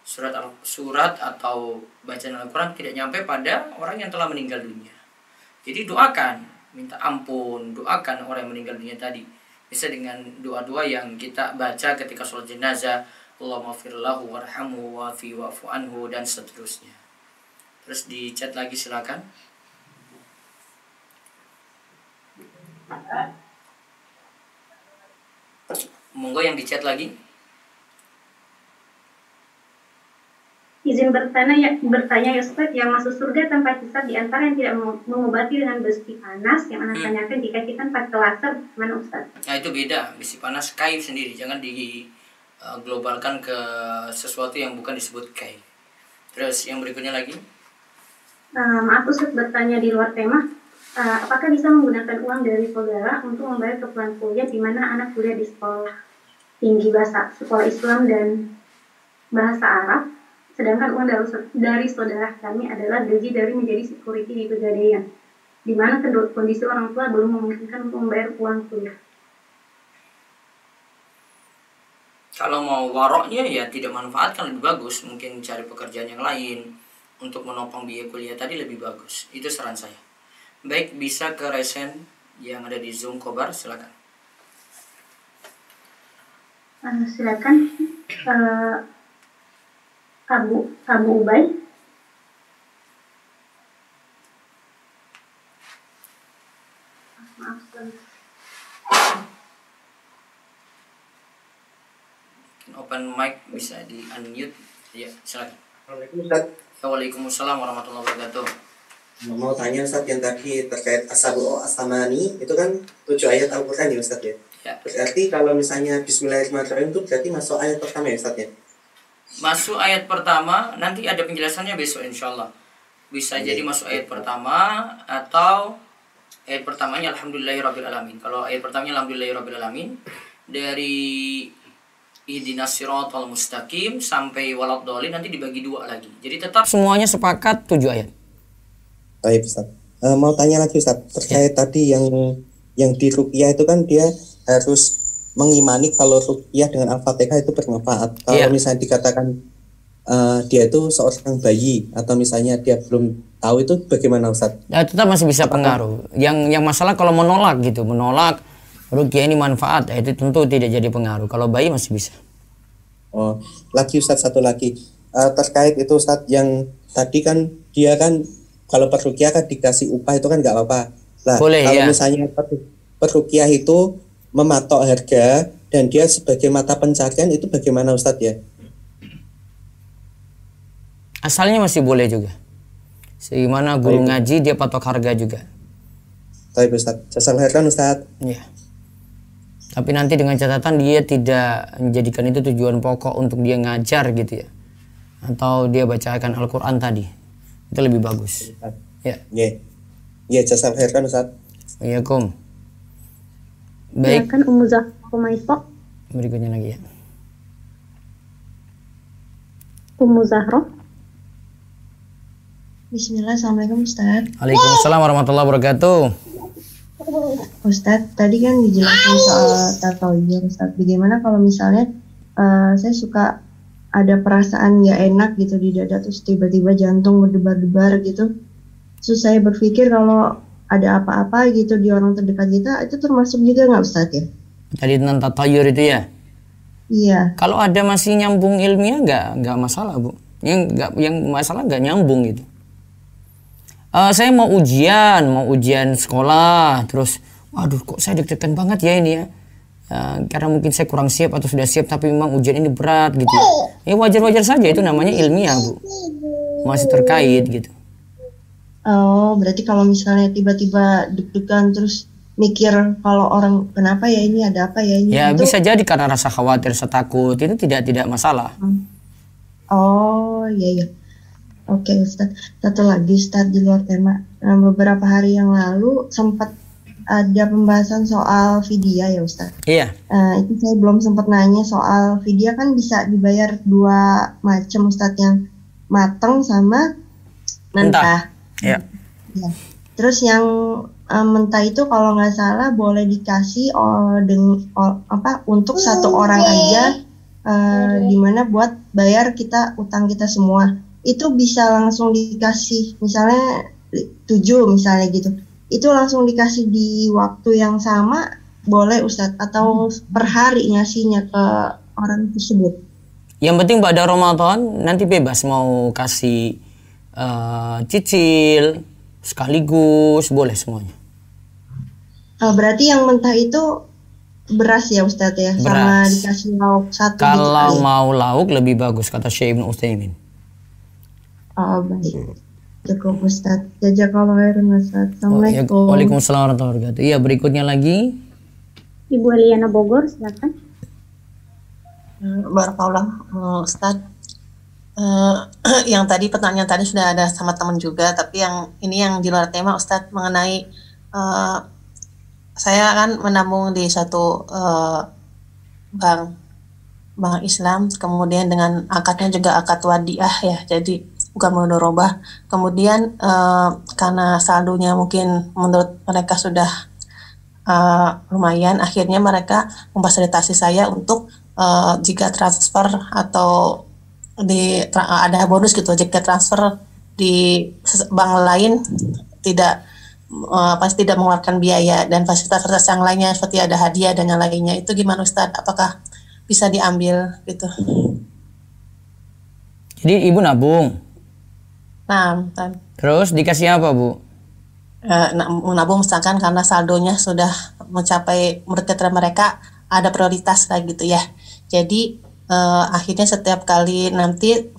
surat atau bacaan Al-Quran tidak nyampe pada orang yang telah meninggal dunia. Jadi doakan, minta ampun, doakan orang yang meninggal dunia tadi. Bisa dengan doa-doa yang kita baca ketika sholat jenazah, Allahumma firlahu warhamhu wa'fu anhu dan seterusnya. Terus di chat lagi silakan. Monggo yang di chat lagi. Izin bertanya ya Ustaz, yang masuk surga tanpa hisab di antara yang tidak mengobati dengan besi panas yang anak tanyakan jika kita pakai laser, mana Ustaz? Nah itu beda, besi panas kayu sendiri, jangan diglobalkan ke sesuatu yang bukan disebut kayu. Terus yang berikutnya lagi. Maaf Ustaz bertanya di luar tema. Apakah bisa menggunakan uang dari saudara untuk membayar keperluan kuliah di mana anak kuliah di sekolah tinggi sekolah Islam dan bahasa Arab, sedangkan uang dari saudara kami adalah gaji dari menjadi security di Pegadaian, di mana kondisi orang tua belum memungkinkan untuk membayar uang kuliah. Kalau mau waroknya ya tidak manfaatkan, lebih bagus mungkin cari pekerjaan yang lain untuk menopang biaya kuliah tadi lebih bagus. Itu saran saya. Baik, bisa ke resen yang ada di Zoom Kobar, silakan. Silakan Abu Ubay. Maaf, open mic bisa di unmute. Ya, silakan. Assalamualaikum Ustaz. Waalaikumsalam warahmatullahi wabarakatuh. Mau tanya Ustaz yang tadi terkait As-Sab'u As-Samani, itu kan 7 ayat Al-Quran ya Ustaz ya? Ya. Berarti kalau misalnya Bismillahirrahmanirrahim itu berarti masuk ayat pertama ya Ustaz ya? Masuk ayat pertama, nanti ada penjelasannya besok insyaallah. Bisa jadi masuk ayat pertama atau ayat pertamanya Alhamdulillahirrabbilalamin. Kalau ayat pertamanya Alhamdulillahirrabbilalamin dari Ihdinas siratal mustaqim sampai waladhdallin nanti dibagi 2 lagi. Jadi tetap semuanya sepakat 7 ayat. Baik Ustaz. Mau tanya lagi Ustaz, terkait tadi yang di ruqyah itu kan dia harus mengimani kalau ruqyah dengan Al-Fatihah itu bermanfaat. Kalau misalnya dikatakan dia itu seorang bayi atau misalnya dia belum tahu, itu bagaimana Ustaz? Ya, tetap masih bisa pengaruh. Yang masalah kalau menolak ruqyah ini manfaat, itu tentu tidak jadi pengaruh. Kalau bayi masih bisa. Oh, lagi Ustaz, satu lagi terkait itu Ustaz, yang tadi kan dia kan kalau peruqyah kan dikasih upah itu kan nggak apa-apa. Nah, boleh, kalau misalnya peruqyah itu mematok harga dan dia sebagai mata pencarian, itu bagaimana Ustadz ya? Asalnya masih boleh juga. Segimana guru ngaji dia patok harga juga. Baik Ustadz. Jazakallahu Ustadz. Iya. Tapi nanti dengan catatan dia tidak menjadikan itu tujuan pokok untuk dia ngajar gitu ya. Atau dia bacakan Al-Quran tadi. Itu lebih bagus. Ya. Iya, jazakallahu Ustadz. Waalaikumsalam. Baik. Silakan Ummu Zahra. Berikutnya lagi ya. Ummu Zahra. Bismillah, Assalamualaikum Ustaz. Waalaikumsalam warahmatullahi wabarakatuh. Ustaz, tadi kan dijelasin soal tatoyur Ustaz. Bagaimana kalau misalnya saya suka ada perasaan nggak enak gitu di dada, terus tiba-tiba jantung berdebar-debar gitu. Terus saya berpikir kalau ada apa-apa gitu di orang terdekat kita, itu termasuk juga nggak Ustaz ya? Tadi tentang tatayur itu ya? Iya. Kalau ada masih nyambung ilmiah nggak masalah Bu. Yang masalah nggak nyambung gitu. Saya mau ujian sekolah, terus waduh kok saya deg-degan banget ya ini ya. Karena mungkin saya kurang siap atau sudah siap tapi memang ujian ini berat gitu. Ya wajar-wajar saja, itu namanya ilmiah Bu. Masih terkait gitu. Oh, berarti kalau misalnya tiba-tiba deg-degan terus mikir kalau orang kenapa ya ini, ada apa ya ini. Ya itu... bisa jadi karena rasa khawatir, rasa takut, itu tidak masalah. Oh iya iya. Oke Ustadz. Satu lagi Ustadz di luar tema. Beberapa hari yang lalu sempat ada pembahasan soal vidya ya Ustadz. Iya. Itu saya belum sempat nanya soal vidya kan bisa dibayar dua macam Ustadz, yang mateng sama mentah. Iya. Ya. Terus yang mentah itu kalau nggak salah boleh dikasih untuk satu orang aja, dimana buat bayar utang kita semua. Itu bisa langsung dikasih, misalnya 7 misalnya gitu. Itu langsung dikasih di waktu yang sama boleh Ustadz, atau per hari ngasihnya ke orang tersebut? Yang penting pada Ramadan nanti bebas mau kasih cicil sekaligus, boleh semuanya. Berarti yang mentah itu beras ya Ustadz ya, Beras. sama dikasih lauk satu. Kalau gitu, mau lauk lebih bagus kata Syekh Ibnu Utsaimin. Oh baik, cukup Ustadz. Jazakallahu khairan Ustadz. Assalamualaikum. Waalaikumsalam warahmatullahi wabarakatuh. Iya, berikutnya lagi Ibu Eliana Bogor, silakan. Barakallah, Ustadz. Yang tadi pertanyaan tadi sudah ada sama teman juga, tapi yang ini yang di luar tema Ustadz, mengenai saya kan menabung di satu bank Islam, kemudian dengan akadnya juga akad wadiah ya, jadi bukan mudharabah. Kemudian karena saldonya mungkin menurut mereka sudah lumayan, akhirnya mereka memfasilitasi saya untuk jika transfer atau ada bonus gitu, jika transfer di bank lain tidak tidak mengeluarkan biaya, dan fasilitas yang lainnya seperti ada hadiah dan yang lainnya, itu gimana Ustadz? Apakah bisa diambil gitu? jadi ibu nabung. Nah, Terus dikasih apa, Bu? menabung misalkan karena saldonya sudah mencapai, menurut kata mereka ada prioritas kayak gitu ya. Jadi akhirnya setiap kali nanti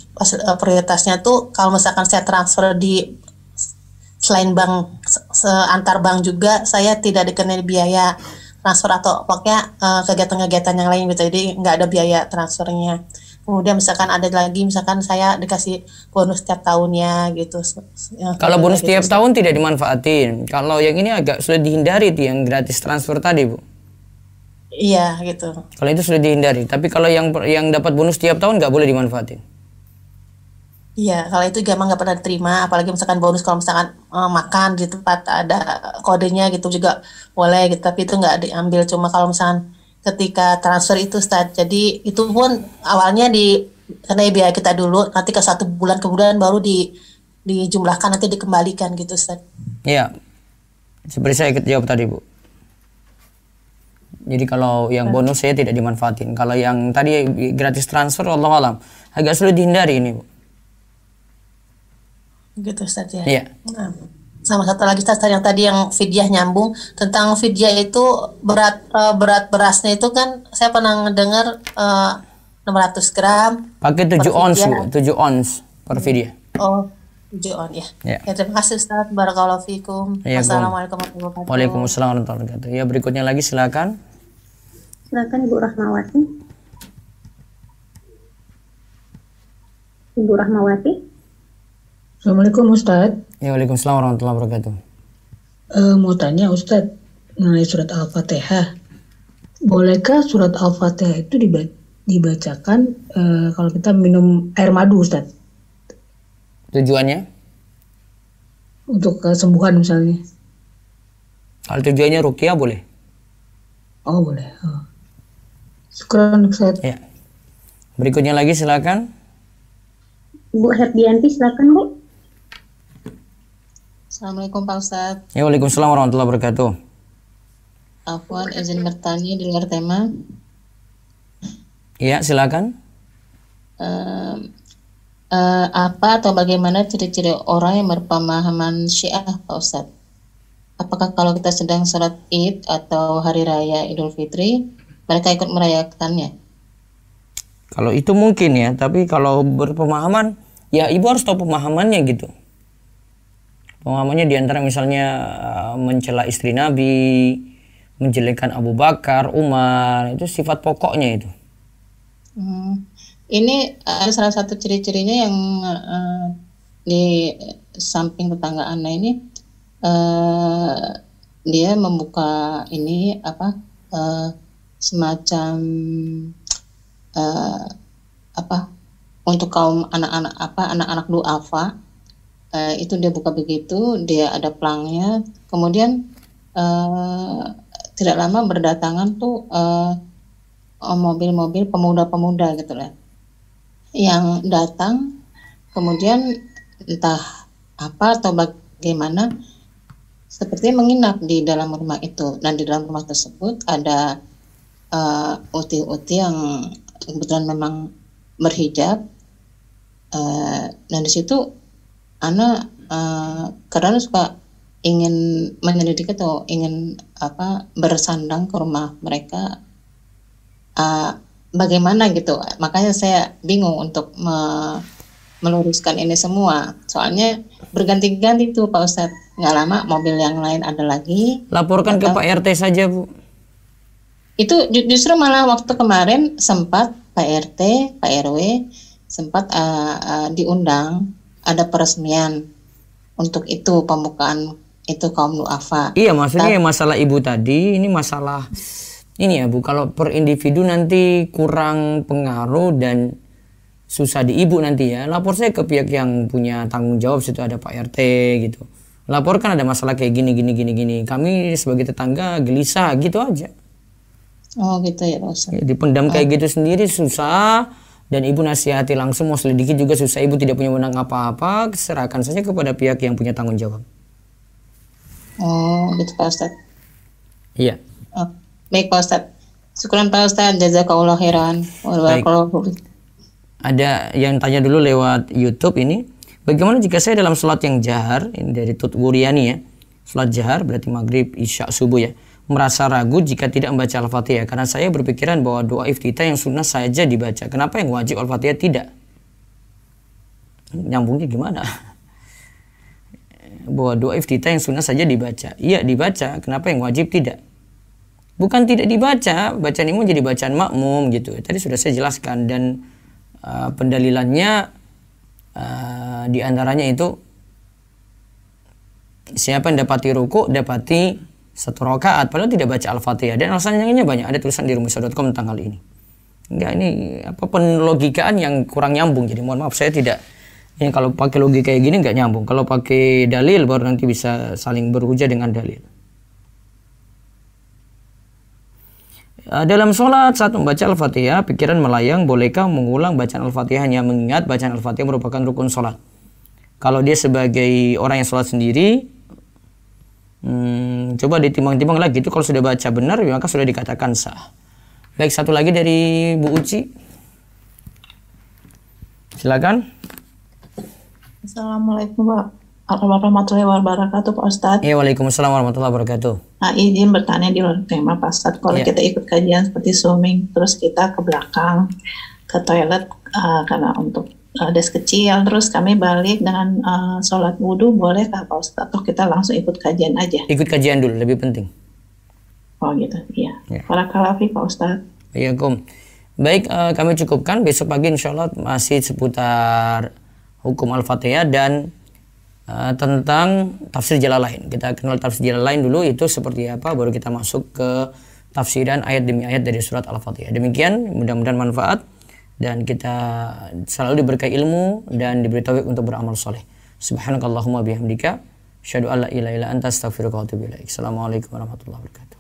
prioritasnya tuh kalau misalkan saya transfer di selain bank, antar bank juga, saya tidak dikenai biaya transfer atau pokoknya kegiatan-kegiatan yang lain gitu. Jadi nggak ada biaya transfernya. Kemudian misalkan ada lagi, misalkan saya dikasih bonus setiap tahunnya gitu. Kalau bonus tiap tahun tidak dimanfaatin. Kalau yang ini agak sulit dihindari tuh, yang gratis transfer tadi, Bu. Iya gitu. Kalau itu sudah dihindari. Tapi kalau yang dapat bonus tiap tahun nggak boleh dimanfaatin. Iya, kalau itu memang nggak pernah diterima. Apalagi misalkan bonus kalau misalkan makan di tempat ada kodenya gitu juga boleh gitu. Tapi itu nggak diambil. Cuma kalau misalkan ketika transfer itu Ustaz, jadi itu pun awalnya karena biaya kita dulu, nanti ke 1 bulan kemudian baru dijumlahkan, nanti dikembalikan gitu Ustaz. Iya, seperti saya jawab tadi, Bu. Jadi kalau yang bonus saya tidak dimanfaatin. Kalau yang tadi gratis transfer, wallahualam, agak sulit dihindari ini, Bu. Gitu Ustaz ya. Iya. Nah, sama satu lagi Ustaz, yang tadi yang fidyah, nyambung tentang fidyah itu berat berasnya itu kan saya pernah mendengar 600 gram Pakai 7 ons, Bu, 7 ons per fidyah. Oh, 7 on ya. Ya. Ya, terima kasih Ustaz. Barakallahu fikum. Ya, Wassalamualaikum warahmatullahi wabarakatuh. Waalaikumsalam warahmatullahi wabarakatuh. Ya, berikutnya lagi silakan. Silakan Ibu Rahmawati. Ibu Rahmawati. Assalamualaikum Ustadz. Ya, waalaikumsalam warahmatullahi wabarakatuh. Mau tanya Ustadz mengenai surat Al-Fatihah. Bolehkah surat Al-Fatihah itu dibacakan kalau kita minum air madu Ustadz? Tujuannya? Untuk kesembuhan misalnya. Kalau tujuannya ruqyah boleh. Oh boleh. Oh. Syukran Ustadz. Ya. Berikutnya lagi silakan. Ibu Herdianti, silakan Bu. Assalamualaikum Pak Ustadz. Ya, waalaikumsalam warahmatullahi wabarakatuh. Afwan, izin bertanya di luar tema. Iya, silakan. Apa atau bagaimana ciri-ciri orang yang berpemahaman Syiah Pak Ustadz? Apakah kalau kita sedang sholat Id atau Hari Raya Idul Fitri, mereka ikut merayakannya? Kalau itu mungkin ya, tapi kalau berpemahaman, ya ibu harus tahu pemahamannya gitu. Pemahamannya diantara misalnya mencela istri Nabi, menjelekkan Abu Bakar, Umar, itu sifat pokoknya itu. Ini ada salah satu ciri-cirinya yang di samping tetangga Ana ini dia membuka ini semacam untuk kaum anak-anak duafa, itu dia buka begitu, dia ada pelangnya, kemudian tidak lama berdatangan tuh mobil-mobil pemuda-pemuda gitu lah yang datang, kemudian entah apa atau bagaimana sepertinya menginap di dalam rumah itu, dan di dalam rumah tersebut ada uti-uti yang kebetulan memang berhijab, dan di situ Ana kadang suka ingin menyelidiki atau ingin bersandang ke rumah mereka, bagaimana gitu. Makanya saya bingung untuk meluruskan ini semua, soalnya berganti-ganti tuh Pak Ustadz, nggak lama mobil yang lain ada lagi. Laporkan ke Pak RT saja, Bu. Itu justru malah waktu kemarin sempat Pak RT, Pak RW sempat diundang, ada peresmian untuk itu, pembukaan itu kaum duafa. Iya, maksudnya masalah ibu tadi, ini masalah ini ya Bu, kalau per individu nanti kurang pengaruh dan susah di ibu nanti ya, lapor saya ke pihak yang punya tanggung jawab, situ ada Pak RT gitu. Laporkan ada masalah kayak gini. Kami sebagai tetangga gelisah gitu aja. Oh gitu ya Pak Ustadz. Dipendam kayak gitu sendiri susah, dan ibu nasihati langsung mau selidiki juga susah, ibu tidak punya wewenang apa-apa, serahkan saja kepada pihak yang punya tanggung jawab. Oh gitu Pak Ustadz. Iya. Oh, baik Pak Ustadz. Syukran Pak Ustadz, jazakallahu khairan. Ada yang tanya dulu lewat YouTube ini, bagaimana jika saya dalam sholat yang jahar, ini dari Tut Wuriani ya, sholat jahar berarti maghrib, isya, subuh ya, merasa ragu jika tidak membaca Al-Fatihah karena saya berpikiran bahwa doa iftitah yang sunnah saja dibaca, kenapa yang wajib Al-Fatihah tidak? Nyambungnya gimana? Bahwa doa iftitah yang sunnah saja dibaca, iya dibaca, kenapa yang wajib tidak? Bukan tidak dibaca, bacaan ini jadi bacaan makmum gitu, tadi sudah saya jelaskan, dan pendalilannya diantaranya itu siapa yang dapati ruku dapati 1 rakaat padahal tidak baca Al-Fatihah, dan alasannya banyak, ada tulisan di rumus.com tentang hal ini. Enggak, ini penlogikaan yang kurang nyambung, jadi mohon maaf saya tidak, ini kalau pakai logika kayak gini nggak nyambung, kalau pakai dalil baru nanti bisa saling berhujah dengan dalil. Dalam sholat saat membaca Al-Fatihah pikiran melayang, bolehkah mengulang bacaan Al-Fatihahnya, mengingat bacaan Al-Fatihah merupakan rukun sholat? Kalau dia sebagai orang yang sholat sendiri, coba ditimbang-timbang lagi, itu kalau sudah baca benar maka sudah dikatakan sah. Baik, satu lagi dari Bu Uci, silakan. Assalamualaikum warahmatullahi wabarakatuh Pak Ustadz. Ya, waalaikumsalam warahmatullahi wabarakatuh. Nah, izin bertanya di luar tema Pak Ustadz, kalau kita ikut kajian seperti Zooming, terus kita ke belakang ke toilet karena untuk des kecil, terus kami balik dengan sholat wudhu, bolehkah Pak Ustadz, atau kita langsung ikut kajian aja? Ikut kajian dulu, lebih penting. Oh gitu, iya. Barakallahu fiik Pak Ustadz. Iya, baik, kami cukupkan, besok pagi insya Allah masih seputar hukum Al-Fatihah dan tentang tafsir Jalalain. Kita kenal tafsir Jalalain dulu itu seperti apa, baru kita masuk ke tafsiran ayat demi ayat dari surat Al-Fatihah. Demikian, mudah-mudahan manfaat dan kita selalu diberkahi ilmu dan diberi taufik untuk beramal soleh. Subhanakallahumma bihamdika, asyhadu an la ilaha illa anta, astaghfiruka wa atubu ilaik. Assalamualaikum warahmatullahi wabarakatuh.